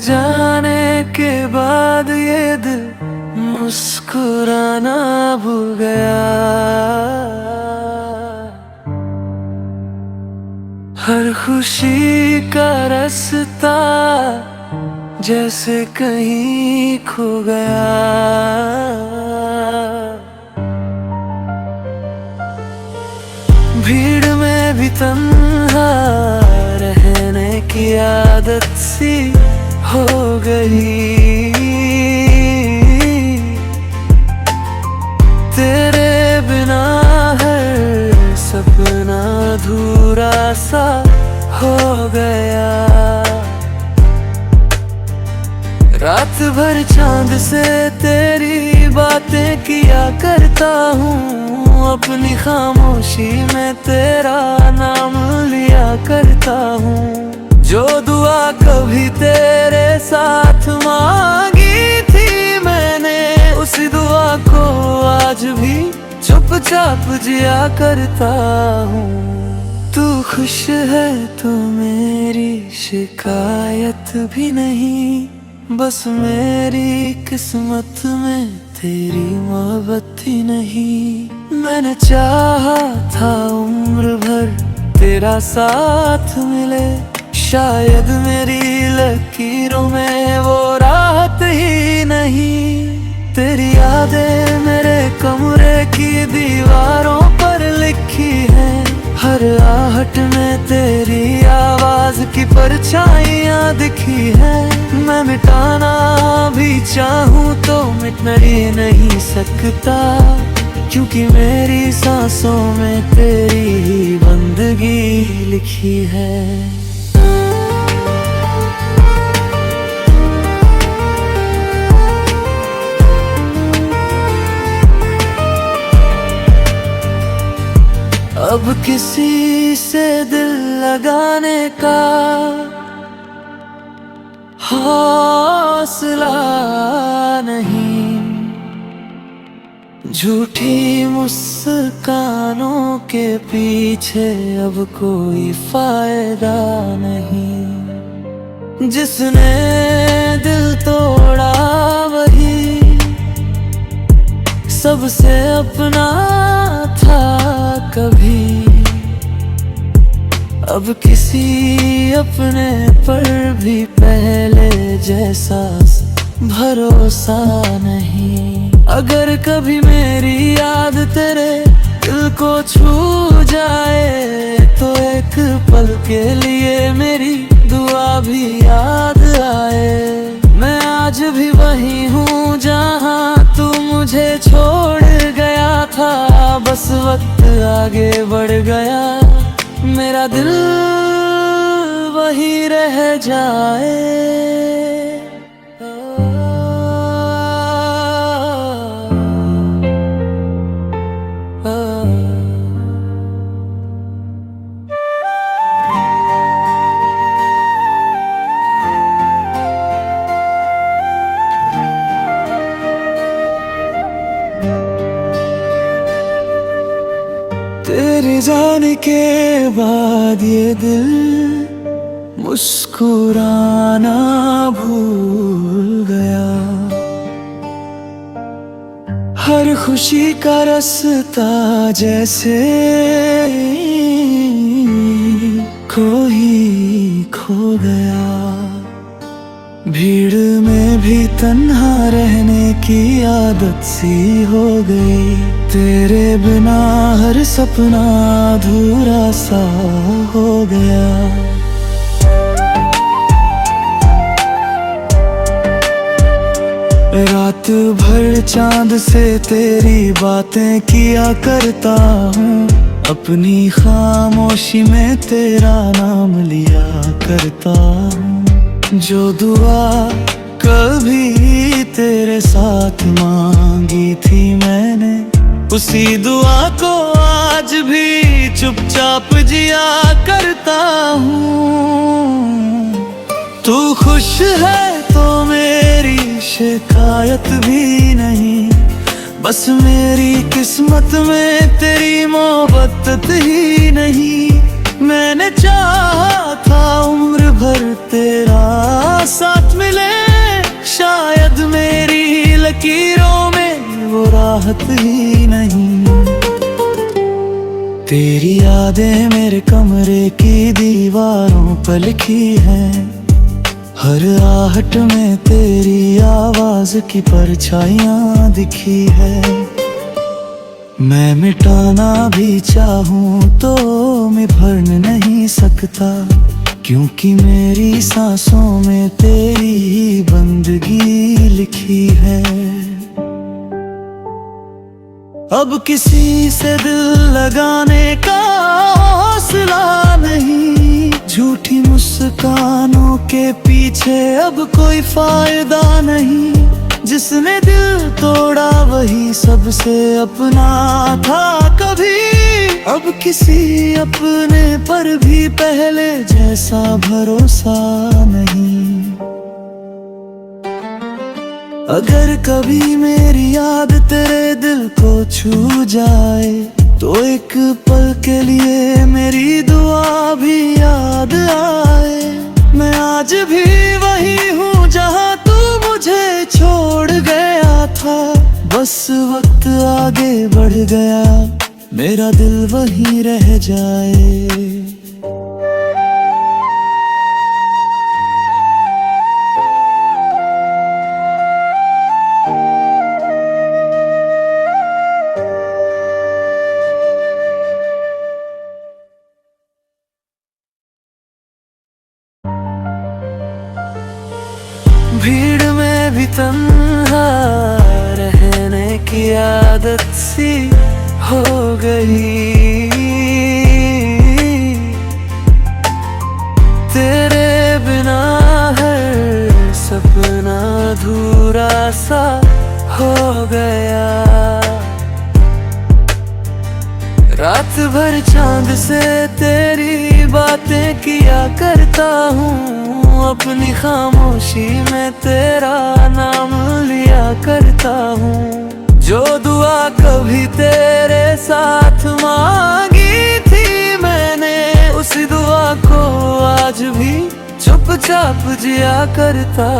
जाने के बाद ये दिल मुस्कुराना भूल गया। हर खुशी का रास्ता जैसे कहीं खो गया। भीड़ में भी तन्हा रहने की आदत सी हो गई। तेरे बिना हर सपना अधूरा सा हो गया। रात भर चांद से तेरी बातें किया करता हूँ, अपनी खामोशी में तेरा नाम लिया करता हूँ। जो दुआ कभी तेरे साथ मांगी थी मैंने, उसी दुआ को आज भी चुपचाप जिया करता हूँ। तू खुश है तो मेरी शिकायत भी नहीं, बस मेरी किस्मत में तेरी मोहब्बत ही नहीं। मैंने चाहा था उम्र भर तेरा साथ मिले, शायद मेरी लकीरों में वो राहत ही नहीं। तेरी यादें मेरे कमरे की दीवारों पर लिखी है, हर आहट में तेरी आवाज की परछाइयाँ दिखी है। मैं मिटाना भी चाहूँ तो मिट नहीं सकता, क्योंकि मेरी सांसों में तेरी ही बंदगी लिखी है। अब किसी से दिल लगाने का हौसला नहीं, झूठी मुस्कानों के पीछे अब कोई फायदा नहीं। जिसने दिल तोड़ा वही सबसे अपना था कभी। अब किसी अपने पर भी पहले जैसा भरोसा नहीं। अगर कभी मेरी याद तेरे दिल को छू जाए, तो एक पल के लिए मेरी दुआ भी याद आए। मैं आज भी वही हूँ जहाँ तू मुझे छोड़ गया था, बस वक्त आगे बढ़ गया, मेरा दिल वही रह जाए। तेरे जाने के बाद ये दिल मुस्कुराना भूल गया। हर खुशी का रास्ता जैसे कोई खो गया। भीड़ में भी तन्हा रहने की आदत सी हो गई। तेरे बिना हर सपना अधूरा सा हो गया। रात भर चांद से तेरी बातें किया करता हूँ, अपनी खामोशी में तेरा नाम लिया करता हूँ। जो दुआ कभी तेरे साथ मांगी थी मैंने, उसी दुआ को आज भी चुपचाप जिया करता हूँ। तू खुश है तो मेरी शिकायत भी नहीं, बस मेरी किस्मत में तेरी मोहब्बत ही नहीं। मैंने चाहा था उम्र भर तेरा साथ मिले, शायद मेरी लकीरों में वो राहत ही नहीं। तेरी यादें मेरे कमरे की दीवारों पर लिखी है, हर आहट में तेरी आवाज की परछाइयां दिखी है। मैं मिटाना भी चाहूं तो मैं भर नहीं सकता, क्योंकि मेरी सांसों में तेरी ही बंदगी लिखी है। अब किसी से दिल लगाने का हौसला नहीं, झूठी मुस्कानों के पीछे अब कोई फायदा नहीं। जिसने दिल तोड़ा वही सबसे अपना था कभी, अब किसी अपने पर भी पहले जैसा भरोसा नहीं। अगर कभी मेरी याद तेरे दिल को छू जाए, तो एक पल के लिए मेरी दुआ भी याद आए। मैं आज भी वही हूँ जहाँ तू मुझे छोड़ गया था, बस वक्त आगे बढ़ गया, मेरा दिल वहीं रह जाए। भीड़ में भी तन्हा रहने की आदत सी हो गई, तेरे बिना हर सपना अधूरा सा हो गया। रात भर चांद से तेरी बातें किया करता हूँ, अपनी खामोशी में तेरा नाम लिया करता हूँ। जो दुआ कभी तेरे साथ मांगी थी मैंने, उसी दुआ को आज भी चुपचाप जिया करता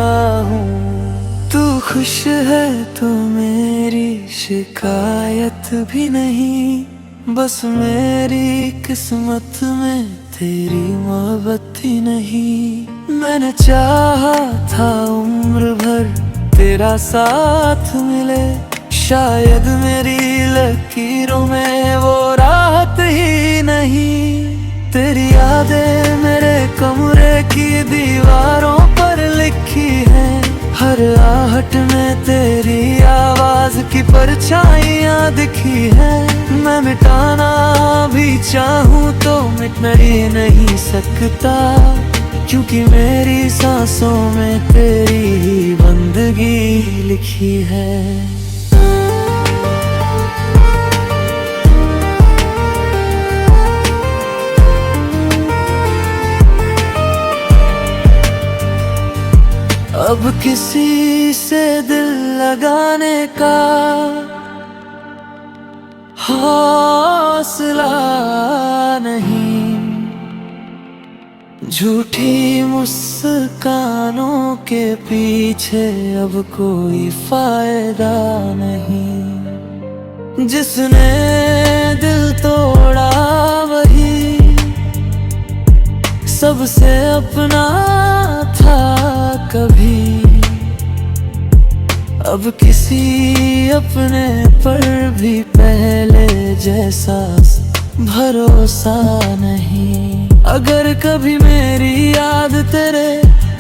हूँ। तू खुश है तो मेरी शिकायत भी नहीं, बस मेरी किस्मत में तेरी मोहब्बत ही नहीं। मैंने चाहा था उम्र भर तेरा साथ मिले, शायद मेरी लकीरों में वो राहत ही नहीं। तेरी यादें मेरे कमरे की दीवारों पर लिखी है, हर आहट में तेरी आवाज की परछाइयां दिखी है। मैं मिटाना भी चाहूं तो मिट नहीं सकता, क्योंकि मेरी सांसों में तेरी ही बंदगी लिखी है। अब किसी से दिल लगाने का हौसला नहीं, झूठी मुस्कानों के पीछे अब कोई फायदा नहीं। जिसने दिल तोड़ा वही सबसे अपना था कभी, अब किसी अपने पर भी पहले जैसा भरोसा नहीं। अगर कभी मेरी याद तेरे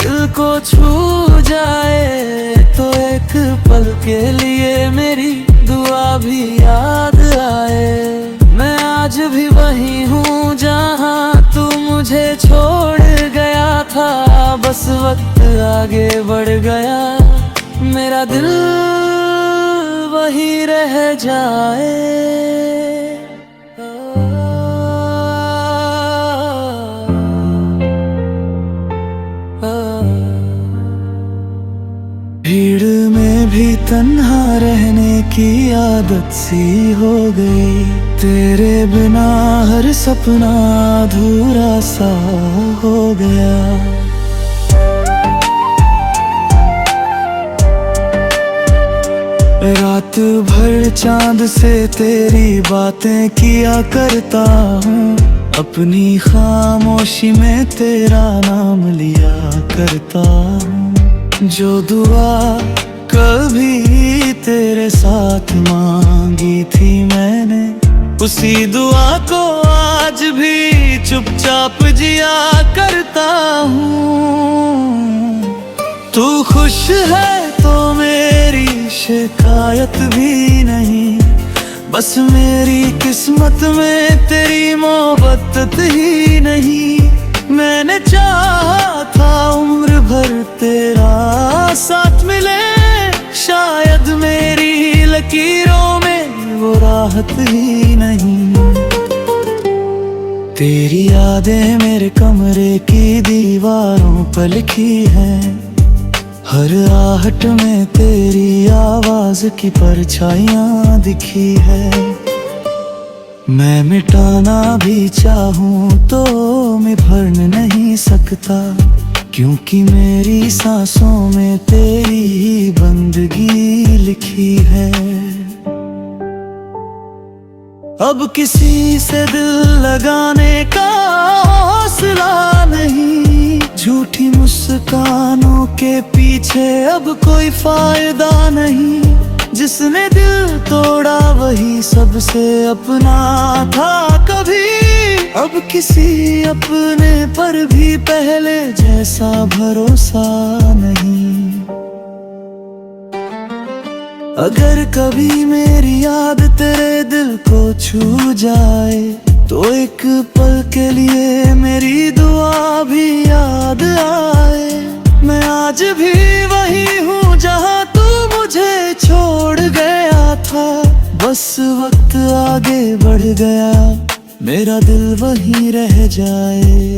दिल को छू जाए, तो एक पल के लिए मेरी दुआ भी याद आए। मैं आज भी वही हूँ जहाँ तू मुझे छोड़ गया था, बस वक्त आगे बढ़ गया, मेरा दिल वही रह जाए। भीड़ में भी तन्हा रहने की आदत सी हो गई। तेरे बिना हर सपना अधूरा सा हो गया। रात भर चांद से तेरी बातें किया करता हूँ, अपनी खामोशी में तेरा नाम लिया करता हूँ। जो दुआ कभी तेरे साथ मांगी थी मैंने, उसी दुआ को आज भी चुपचाप जिया करता हूँ। तू खुश है तो मेरी शिकायत भी नहीं, बस मेरी किस्मत में तेरी मोहब्बत ही नहीं। मैंने चाहा था उम्र भर तेरा साथ मिले, शायद मेरी लकीरों में वो राहत ही नहीं। तेरी यादें मेरे कमरे की दीवारों पर लिखी हैं, हर आहट में तेरी आवाज की परछाइयां दिखी है। मैं मिटाना भी चाहूं तो मैं भर नहीं सकता, क्योंकि मेरी सांसों में तेरी ही बंदगी लिखी है। अब किसी से दिल लगाने का हौसला नहीं, झूठी मुस्कानों के पीछे अब कोई फायदा नहीं। जिसने दिल तोड़ा वही सबसे अपना था कभी, अब किसी अपने पर भी पहले जैसा भरोसा नहीं। अगर कभी मेरी याद तेरे दिल को छू जाए, तो एक पल के लिए मेरी दुआ भी याद आए। मैं आज भी वही हूँ जहाँ तू मुझे छोड़ गया था, बस वक्त आगे बढ़ गया, मेरा दिल वहीं रह जाए।